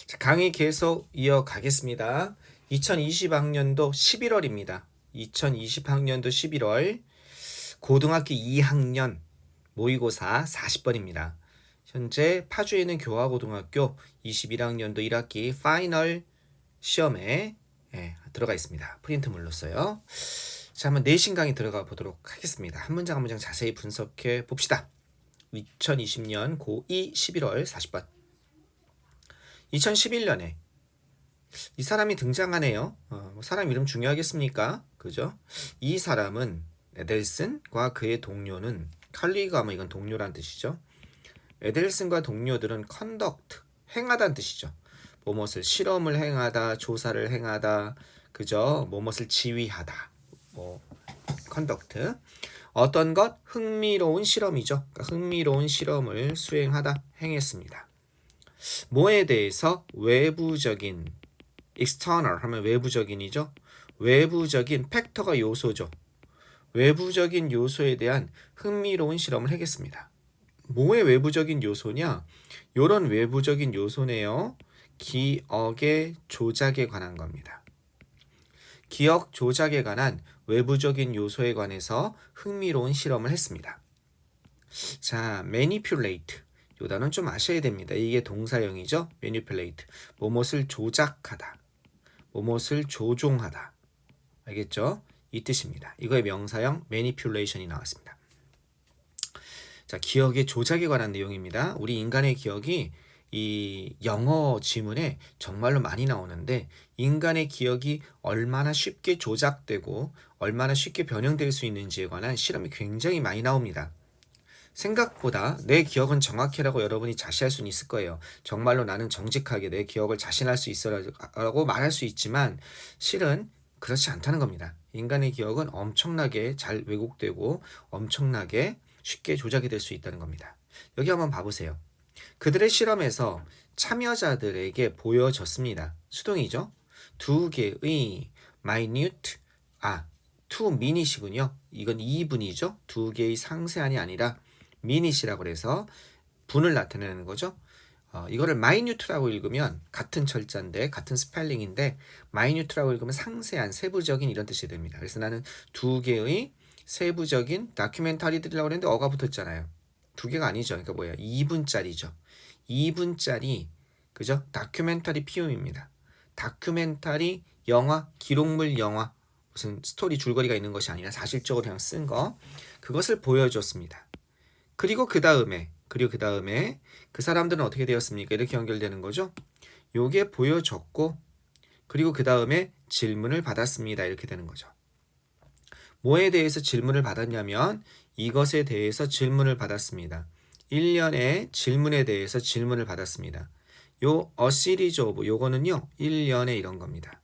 자, 강의 계속 이어가겠습니다. 2020학년도 11월입니다. 2020학년도 11월 고등학교 2학년 모의고사 40번입니다. 현재 파주에 있는 교화고등학교 21학년도 1학기 파이널 시험에 들어가 있습니다. 프린트물로써요. 자, 한번 내신 강의 들어가 보도록 하겠습니다. 한 문장 한 문장 자세히 분석해 봅시다. 2020년 고2 11월 40번. 2011년에 이 사람이 등장하네요. 사람 이름 중요하겠습니까? 그죠? 이 사람은 에델슨과 그의 동료는 칼리가 뭐 이건 동료란 뜻이죠. 에델슨과 동료들은 컨덕트 행하다는 뜻이죠. 뭐뭇을 실험을 행하다, 조사를 행하다, 그죠? 뭐뭇을 지휘하다. 컨덕트. 어떤 것? 흥미로운 실험이죠. 그러니까 흥미로운 실험을 수행하다, 행했습니다. 뭐에 대해서? 외부적인 external 하면 외부적인이죠. 외부적인 팩터가 요소죠. 외부적인 요소에 대한 흥미로운 실험을 하겠습니다. 뭐의 외부적인 요소냐? 요런 외부적인 요소네요. 기억의 조작에 관한 겁니다. 기억 조작에 관한 외부적인 요소에 관해서 흥미로운 실험을 했습니다. 자, manipulate. 요 단어는 좀 아셔야 됩니다. 이게 동사형이죠. manipulate. 뭐뭇을 조작하다. 뭐뭇을 조종하다. 알겠죠? 이 뜻입니다. 이거의 명사형 manipulation이 나왔습니다. 자, 기억의 조작에 관한 내용입니다. 우리 인간의 기억이 이 영어 지문에 정말로 많이 나오는데 인간의 기억이 얼마나 쉽게 조작되고 얼마나 쉽게 변형될 수 있는지에 관한 실험이 굉장히 많이 나옵니다. 생각보다 내 기억은 정확해라고 여러분이 자시할 수는 있을 거예요. 정말로 나는 정직하게 내 기억을 자신할 수 있어라고 말할 수 있지만 실은 그렇지 않다는 겁니다. 인간의 기억은 엄청나게 잘 왜곡되고 엄청나게 쉽게 조작이 될 수 있다는 겁니다. 여기 한번 봐보세요. 그들의 실험에서 참여자들에게 보여졌습니다. 수동이죠. 두 개의 minute, two minute이군요. 이건 2분이죠. 두 개의 상세한이 아니라 minute이라고 해서 분을 나타내는 거죠. 이거를 minute라고 읽으면 같은 철자인데 같은 스펠링인데 minute라고 읽으면 상세한, 세부적인 이런 뜻이 됩니다. 그래서 나는 두 개의 세부적인 다큐멘터리들이라고 했는데 어가 붙었잖아요. 두 개가 아니죠. 그러니까 뭐예요? 2분짜리죠. 2분짜리 그죠? 다큐멘터리 피움입니다. 다큐멘터리 영화, 기록물 영화 무슨 스토리 줄거리가 있는 것이 아니라 사실적으로 그냥 쓴 거 그것을 보여줬습니다. 그리고 그 다음에 그 사람들은 어떻게 되었습니까? 이렇게 연결되는 거죠. 요게 보여줬고 그리고 그 다음에 질문을 받았습니다. 이렇게 되는 거죠. 뭐에 대해서 질문을 받았냐면 이것에 대해서 질문을 받았습니다. 1년의 질문에 대해서 질문을 받았습니다. 요 a series of 요거는요. 1년의 이런 겁니다.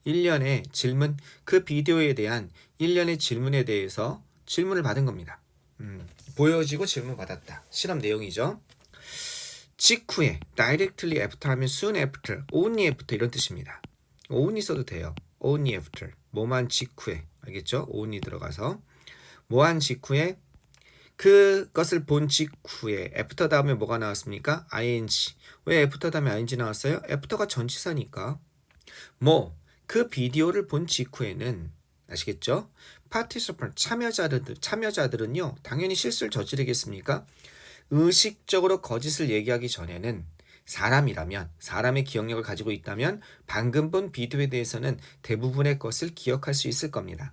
1년의 질문, 그 비디오에 대한 1년의 질문에 대해서 질문을 받은 겁니다. 보여지고 질문 받았다. 실험 내용이죠. 직후에 directly after 하면 soon after, only after 이런 뜻입니다. only 써도 돼요. only after. 뭐만 직후에. 알겠죠? only 들어가서 뭐한 직후에 그것을 본 직후에 after 다음에 뭐가 나왔습니까? ing. 왜 after 다음에 ing 나왔어요? after가 전치사니까. 그 비디오를 본 직후에는 아시겠죠? participant 참여자들은요 당연히 실수를 저지르겠습니까? 의식적으로 거짓을 얘기하기 전에는 사람이라면 사람의 기억력을 가지고 있다면 방금 본 비디오에 대해서는 대부분의 것을 기억할 수 있을 겁니다.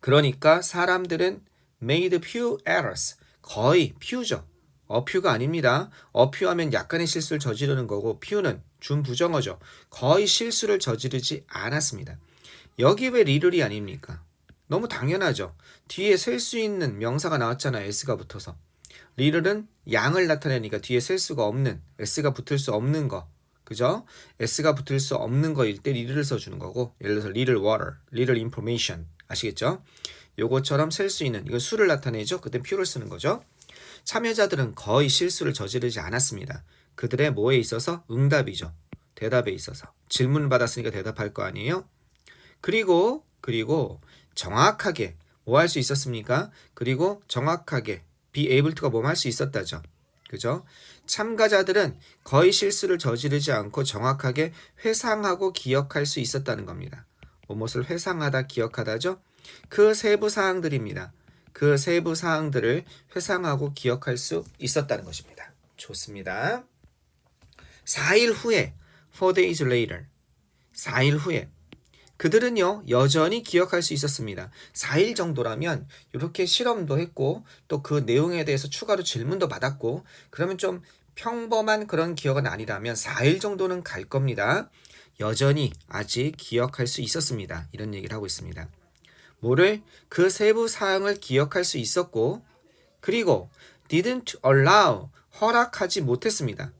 그러니까 사람들은 made few errors 거의 few죠. a few가 아닙니다. a few 하면 약간의 실수를 저지르는 거고 few는 준부정어죠. 거의 실수를 저지르지 않았습니다. 여기 왜 리를이 아닙니까? 너무 당연하죠. 뒤에 셀 수 있는 명사가 나왔잖아요. s가 붙어서. 리를은 양을 나타내니까 뒤에 셀 수가 없는 s가 붙을 수 없는 거 그죠? s가 붙을 수 없는 거일 때 리를을 써주는 거고 예를 들어서 little water, little information 아시겠죠? 요것처럼 셀 수 있는 이건 수를 나타내죠. 그때 few를 쓰는 거죠. 참여자들은 거의 실수를 저지르지 않았습니다. 그들의 뭐에 있어서? 응답이죠. 대답에 있어서. 질문을 받았으니까 대답할 거 아니에요? 그리고 정확하게 뭐 할 수 있었습니까? 그리고 정확하게 be able to가 뭐 할 수 있었다죠. 그죠? 참가자들은 거의 실수를 저지르지 않고 정확하게 회상하고 기억할 수 있었다는 겁니다. 무엇을 회상하다, 기억하다죠? 그 세부 사항들입니다. 그 세부 사항들을 회상하고 기억할 수 있었다는 것입니다. 좋습니다. 4일 후에 4 days later 4일 후에 그들은요 여전히 기억할 수 있었습니다. 4일 정도라면 이렇게 실험도 했고 또 그 내용에 대해서 추가로 질문도 받았고 그러면 좀 평범한 그런 기억은 아니라면 4일 정도는 갈 겁니다. 여전히 아직 기억할 수 있었습니다. 이런 얘기를 하고 있습니다. 뭐를? 그 세부 사항을 기억할 수 있었고 그리고 didn't allow 허락하지 못했습니다.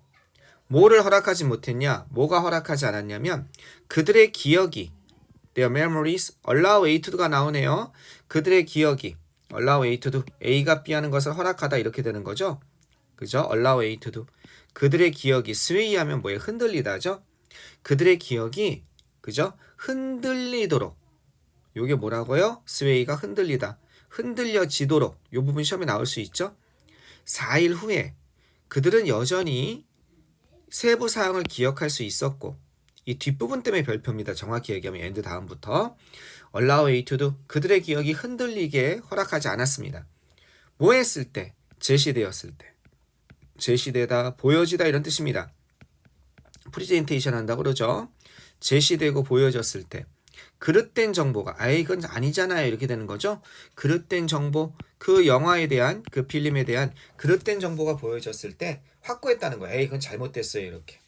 뭐를 허락하지 못했냐? 뭐가 허락하지 않았냐면 그들의 기억이 their memories allow A to가 나오네요. 그들의 기억이 allow A to A가 B 하는 것을 허락하다 이렇게 되는 거죠. 그죠? allow A to 그들의 기억이 sway 하면 뭐예요? 흔들리다죠. 그들의 기억이 그죠? 흔들리도록 요게 뭐라고요? sway가 흔들리다. 흔들려지도록 요 부분 시험에 나올 수 있죠. 4일 후에 그들은 여전히 세부 사항을 기억할 수 있었고 이 뒷부분 때문에 별표입니다. 정확히 얘기하면 end 다음부터 allow A to do 그들의 기억이 흔들리게 허락하지 않았습니다. 뭐 했을 때? 제시되었을 때. 제시되다, 보여지다 이런 뜻입니다. 프리젠테이션 한다고 그러죠. 제시되고 보여졌을 때 그릇된 정보가 이건 아니잖아요 이렇게 되는 거죠. 그릇된 정보, 그 영화에 대한 그 필름에 대한 그릇된 정보가 보여졌을 때 확고했다는 거예요. 이건 잘못됐어요 이렇게.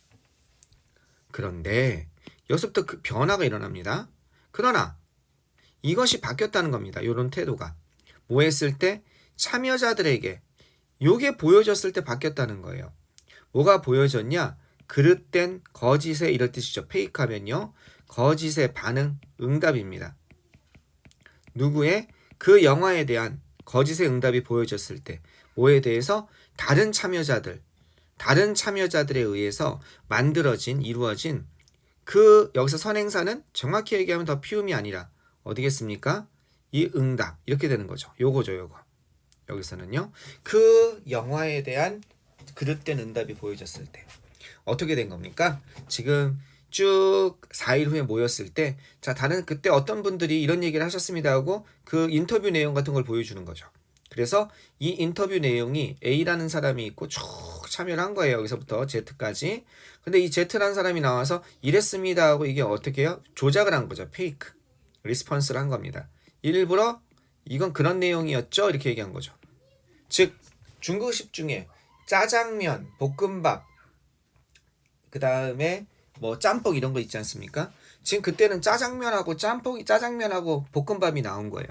그런데 여기서부터 그 변화가 일어납니다. 그러나 이것이 바뀌었다는 겁니다. 이런 태도가. 뭐 했을 때? 참여자들에게 요게 보여졌을 때 바뀌었다는 거예요. 뭐가 보여졌냐? 그릇된 거짓의 이럴 뜻이죠. 페이크하면요. 거짓의 반응, 응답입니다. 누구의? 그 영화에 대한 거짓의 응답이 보여졌을 때 뭐에 대해서? 다른 참여자들에 의해서 만들어진, 이루어진 그 여기서 선행사는 정확히 얘기하면 더 피움이 아니라 어디겠습니까? 이 응답 이렇게 되는 거죠. 요거죠 요거. 여기서는요. 그 영화에 대한 그릇된 응답이 보여졌을 때 어떻게 된 겁니까? 지금 쭉 4일 후에 모였을 때 자 다른 그때 어떤 분들이 이런 얘기를 하셨습니다 하고 그 인터뷰 내용 같은 걸 보여주는 거죠. 그래서 이 인터뷰 내용이 A라는 사람이 있고 쭉 참여를 한 거예요. 여기서부터 Z까지. 근데 이 Z라는 사람이 나와서 이랬습니다 하고 이게 어떻게 해요? 조작을 한 거죠. 페이크. 리스폰스를 한 겁니다. 일부러 이건 그런 내용이었죠? 이렇게 얘기한 거죠. 즉 중국식 중에 짜장면, 볶음밥 그 다음에 뭐 짬뽕 이런 거 있지 않습니까? 지금 그때는 짜장면하고 볶음밥이 나온 거예요.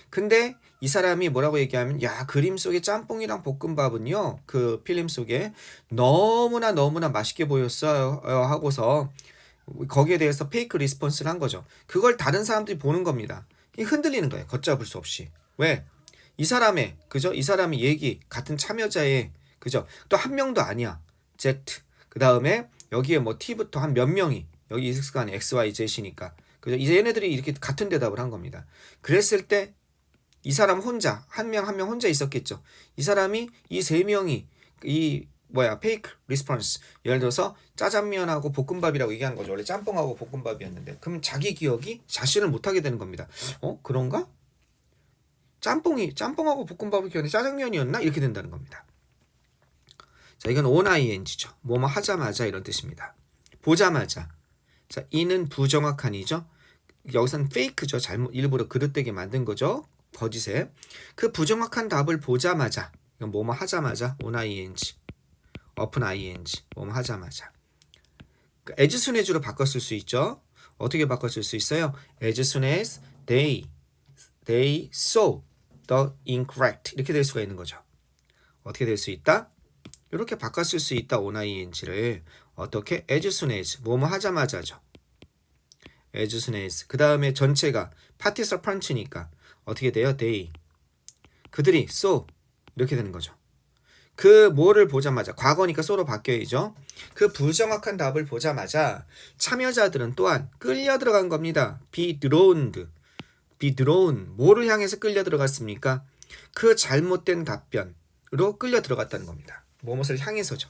근데 이 사람이 뭐라고 얘기하면 야 그림 속에 짬뽕이랑 볶음밥은요 그 필름 속에 너무나 맛있게 보였어요 하고서 거기에 대해서 페이크 리스폰스를 한 거죠. 그걸 다른 사람들이 보는 겁니다. 흔들리는 거예요. 걷잡을 수 없이. 왜? 이 사람의 그죠? 이 사람의 얘기 같은 참여자의 그죠? 또 한 명도 아니야. Z 그 다음에 여기에 뭐 T부터 한 몇 명이 여기 있을 거 아니에요. X, Y, Z이니까 그죠? 이제 얘네들이 이렇게 같은 대답을 한 겁니다. 그랬을 때 이 사람 혼자 한 명 혼자 있었겠죠. 이 사람이 이 세 명이 이 페이크 리스폰스 예를 들어서 짜장면하고 볶음밥이라고 얘기하는 거죠. 원래 짬뽕하고 볶음밥이었는데 그럼 자기 기억이 자신을 못하게 되는 겁니다. 그런가? 짬뽕하고 볶음밥을 기억하는데 짜장면이었나? 이렇게 된다는 겁니다. 자 이건 oning죠. 뭐뭐 하자마자 이런 뜻입니다. 보자마자. 자 이는 부정확한이죠. 여기서는 페이크죠. 잘못 일부러 그릇되게 만든 거죠. 거짓에. 그 부정확한 답을 보자마자 이건 뭐뭐 하자마자 oning open ing 뭐뭐 하자마자 as soon as로 바꿨을 수 있죠. 어떻게 바꿨을 수 있어요? as soon as they saw the incorrect 이렇게 될 수가 있는 거죠. 어떻게 될 수 있다? 이렇게 바꿨을 수 있다. oning를 어떻게? as soon as 뭐뭐 하자마자죠. as soon as 그 다음에 전체가 파티서 펀치니까 어떻게 돼요? they 그들이 saw 이렇게 되는 거죠. 그 뭐를 보자마자 과거니까 so로 바뀌어야죠. 그 부정확한 답을 보자마자 참여자들은 또한 끌려 들어간 겁니다. be drawn 뭐를 향해서 끌려 들어갔습니까? 그 잘못된 답변으로 끌려 들어갔다는 겁니다. 무엇을 향해서죠.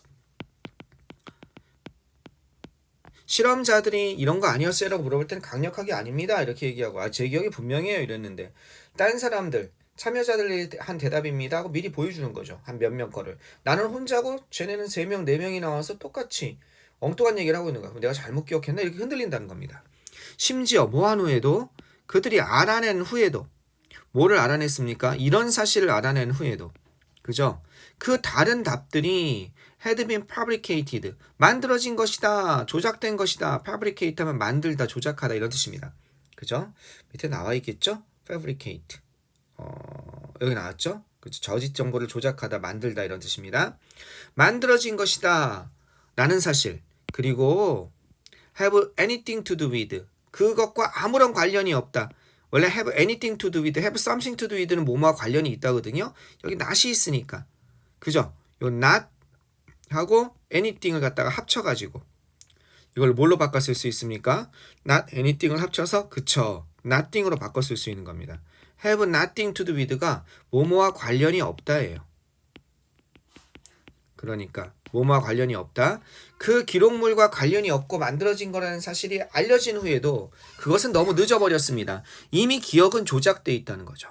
실험자들이 이런 거 아니었어요? 라고 물어볼 때는 강력하게 아닙니다. 이렇게 얘기하고 제 기억이 분명해요. 이랬는데 다른 사람들 참여자들이 한 대답입니다 하고 미리 보여주는 거죠. 한 몇 명 거를. 나는 혼자고 쟤네는 3명, 4명이 나와서 똑같이 엉뚱한 얘기를 하고 있는 거야. 그럼 내가 잘못 기억했나? 이렇게 흔들린다는 겁니다. 심지어 뭐한 후에도 그들이 알아낸 후에도 뭐를 알아냈습니까? 이런 사실을 알아낸 후에도 그죠? 그 다른 답들이 had been fabricated 만들어진 것이다, 조작된 것이다. fabricate 하면 만들다, 조작하다 이런 뜻입니다. 그죠? 밑에 나와 있겠죠? fabricate 여기 나왔죠? 그죠? 저짓 정보를 조작하다, 만들다 이런 뜻입니다. 만들어진 것이다 라는 사실 그리고 have anything to do with 그것과 아무런 관련이 없다. 원래 have anything to do with, have something to do with는 뭐뭐와 관련이 있다거든요. 여기 not이 있으니까. 그죠? 요 not 하고 anything을 갖다가 합쳐가지고 이걸 뭘로 바꿔 쓸 수 있습니까? not anything을 합쳐서 그쵸. nothing으로 바꿔 쓸 수 있는 겁니다. have nothing to do with가 뭐뭐와 관련이 없다예요. 그러니까 뭐뭐와 관련이 없다. 그 기록물과 관련이 없고 만들어진 거라는 사실이 알려진 후에도 그것은 너무 늦어버렸습니다. 이미 기억은 조작돼 있다는 거죠.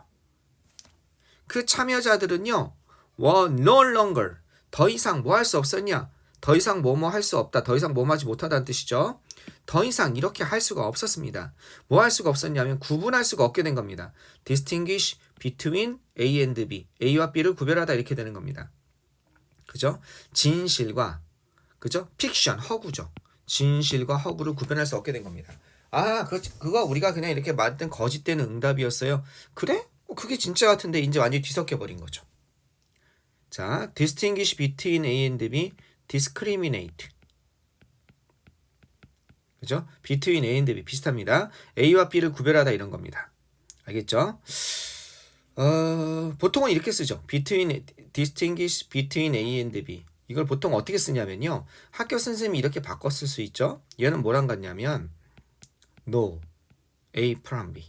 그 참여자들은요. were no longer 더 이상 뭐 할 수 없었냐? 더 이상 뭐뭐 할 수 없다. 더 이상 뭐뭐 하지 못하다는 뜻이죠. 더 이상 이렇게 할 수가 없었습니다. 뭐 할 수가 없었냐면 구분할 수가 없게 된 겁니다. distinguish between A and B. A와 B를 구별하다 이렇게 되는 겁니다. 그죠? 진실과 그죠? 픽션, 허구죠. 진실과 허구를 구별할 수 없게 된 겁니다. 그거 우리가 그냥 이렇게 만든 거짓된 응답이었어요. 그래? 그게 진짜 같은데 이제 완전히 뒤섞여 버린 거죠. 자, distinguish between A and B, discriminate. 그죠? between A and B 비슷합니다. A와 B를 구별하다 이런 겁니다. 알겠죠? 보통은 이렇게 쓰죠. distinguish between A and B. 이걸 보통 어떻게 쓰냐면요. 학교 선생님이 이렇게 바꿔 쓸 수 있죠. 얘는 뭐랑 같냐면 no, A from B.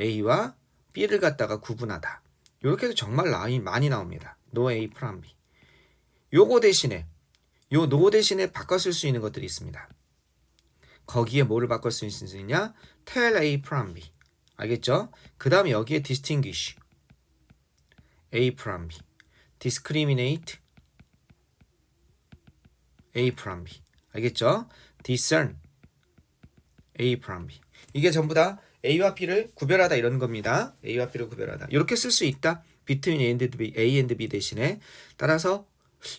A와 B를 갖다가 구분하다. 이렇게 해도 정말 많이 나옵니다. no A from B. 요거 대신에 요 no 대신에 바꿔 쓸 수 있는 것들이 있습니다. 거기에 뭐를 바꿔 쓸 수 있느냐? tell A from B. 알겠죠? 그 다음에 여기에 distinguish A from B, discriminate A from B. 알겠죠? discern A from B. 이게 전부 다 A와 B를 구별하다 이런 겁니다. A와 B를 구별하다. 이렇게 쓸 수 있다. between A and B 대신에 따라서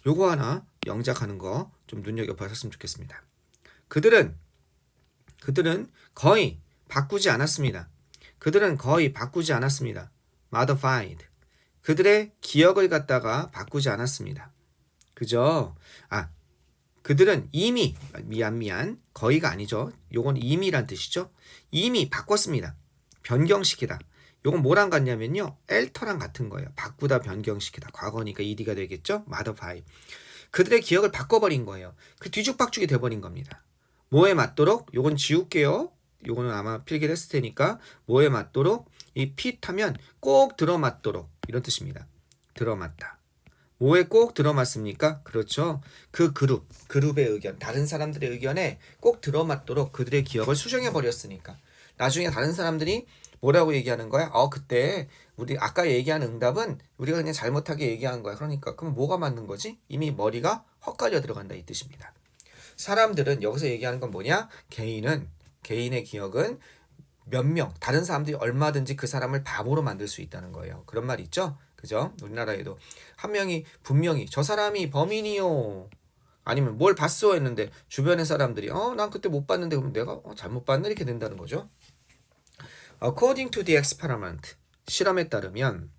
요거 하나 영작하는 거 좀 눈여겨보셨으면 좋겠습니다. 그들은 거의 바꾸지 않았습니다. modified. 그들의 기억을 갖다가 바꾸지 않았습니다. 그죠? 그들은 이미 미안 거의가 아니죠. 요건 이미란 뜻이죠. 이미 바꿨습니다. 변경시키다. 요건 뭐랑 같냐면요. alter랑 같은 거예요. 바꾸다 변경시키다. 과거니까 ed가 되겠죠. modify. 그들의 기억을 바꿔버린 거예요. 그 뒤죽박죽이 돼버린 겁니다. 뭐에 맞도록? 요건 지울게요. 요거는 아마 필기했을 테니까 뭐에 맞도록? 이 fit 하면 꼭 들어맞도록 이런 뜻입니다. 들어맞다. 뭐에 꼭 들어맞습니까? 그렇죠. 그 그룹의 의견, 다른 사람들의 의견에 꼭 들어맞도록 그들의 기억을 수정해 버렸으니까 나중에 다른 사람들이 뭐라고 얘기하는 거야? 그때 우리 아까 얘기한 응답은 우리가 그냥 잘못하게 얘기한 거야. 그러니까 그럼 뭐가 맞는 거지? 이미 머리가 헛갈려 들어간다 이 뜻입니다. 사람들은 여기서 얘기하는 건 뭐냐? 개인의 기억은 몇 명, 다른 사람들이 얼마든지 그 사람을 바보로 만들 수 있다는 거예요. 그런 말 있죠? 그죠? 우리나라에도 한 명이 분명히 저 사람이 범인이요. 아니면 뭘 봤어 했는데 주변의 사람들이 난 그때 못 봤는데 그럼 내가 잘못 봤네 이렇게 된다는 거죠. According to the experiment, 실험에 따르면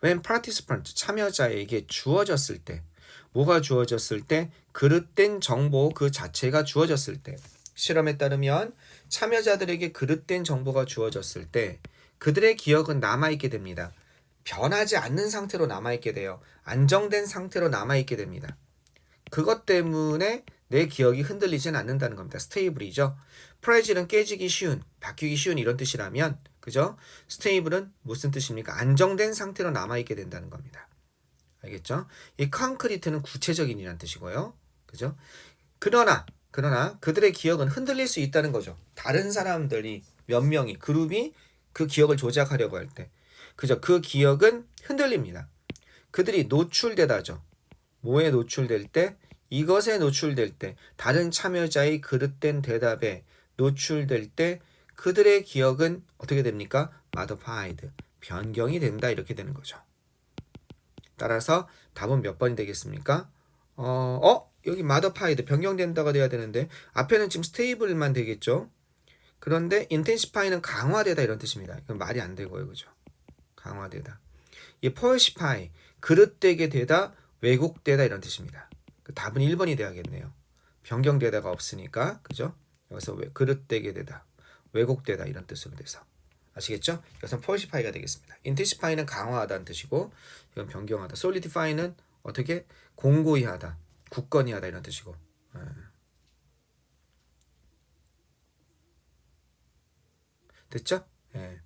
when participant, 참여자에게 주어졌을 때 뭐가 주어졌을 때 그릇된 정보 그 자체가 주어졌을 때 실험에 따르면 참여자들에게 그릇된 정보가 주어졌을 때 그들의 기억은 남아있게 됩니다. 변하지 않는 상태로 남아있게 돼요. 안정된 상태로 남아있게 됩니다. 그것 때문에 내 기억이 흔들리진 않는다는 겁니다. 스테이블이죠. 프라이즐은 깨지기 쉬운, 바뀌기 쉬운 이런 뜻이라면 그죠? 스테이블은 무슨 뜻입니까? 안정된 상태로 남아있게 된다는 겁니다. 알겠죠? 이 콘크리트는 구체적인이라는 뜻이고요. 그죠? 그러나 그러나 그들의 기억은 흔들릴 수 있다는 거죠. 다른 사람들이 몇 명이 그룹이 그 기억을 조작하려고 할 때, 그죠? 그 기억은 흔들립니다. 그들이 노출되다죠. 뭐에 노출될 때? 이것에 노출될 때, 다른 참여자의 그릇된 대답에 노출될 때 그들의 기억은 어떻게 됩니까? modified, 변경이 된다 이렇게 되는 거죠. 따라서 답은 몇 번이 되겠습니까? 여기 modified, 변경된다가 돼야 되는데 앞에는 지금 stable만 되겠죠? 그런데 intensify는 강화되다 이런 뜻입니다. 이건 말이 안 되고요. 그죠? 강화되다. 이 falsify, 그릇되게 되다, 왜곡되다 이런 뜻입니다. 그 답은 1번이 돼야겠네요. 변경되다가 없으니까. 그죠? 여기서 그릇되게 되다, 왜곡되다 이런 뜻으로 돼서. 아시겠죠? 여기서 falsify가 되겠습니다. intensify는 강화하다는 뜻이고 이건 변경하다. solidify는 어떻게? 공고히 하다, 굳건히 하다 이런 뜻이고. 됐죠? 예.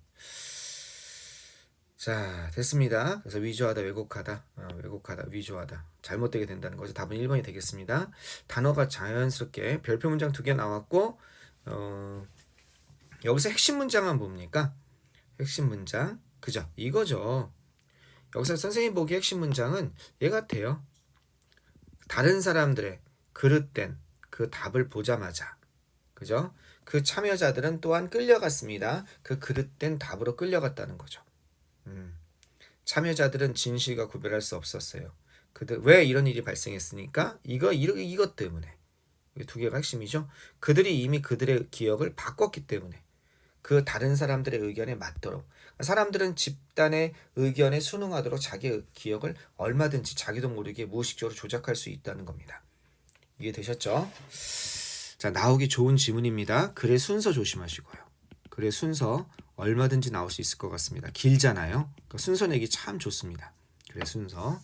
자, 됐습니다. 그래서 위조하다, 왜곡하다, 왜곡하다, 위조하다. 잘못되게 된다는 거죠. 답은 1번이 되겠습니다. 단어가 자연스럽게 별표 문장 2개 나왔고, 여기서 핵심 문장은 뭡니까? 핵심 문장. 그죠? 이거죠. 여기서 선생님 보기 핵심 문장은 얘 같아요. 다른 사람들의 그릇된 그 답을 보자마자, 그죠? 그 참여자들은 또한 끌려갔습니다. 그 그릇된 답으로 끌려갔다는 거죠. 참여자들은 진실과 구별할 수 없었어요. 그들 왜 이런 일이 발생했으니까 이것 때문에. 이 두 개가 핵심이죠. 그들이 이미 그들의 기억을 바꿨기 때문에. 그 다른 사람들의 의견에 맞도록. 사람들은 집단의 의견에 순응하도록 자기의 기억을 얼마든지 자기도 모르게 무의식적으로 조작할 수 있다는 겁니다. 이해되셨죠? 자, 나오기 좋은 지문입니다. 글의 순서 조심하시고요. 글의 순서 얼마든지 나올 수 있을 것 같습니다. 길잖아요. 그러니까 순서 내기 참 좋습니다. 글의 순서.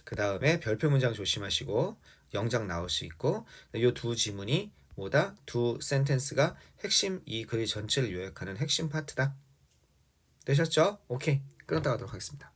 그 다음에 별표 문장 조심하시고 영작 나올 수 있고, 이 두 지문이 뭐다? 두 센텐스가 핵심, 이 글의 전체를 요약하는 핵심 파트다. 되셨죠? 오케이. 끊었다 가도록 하겠습니다.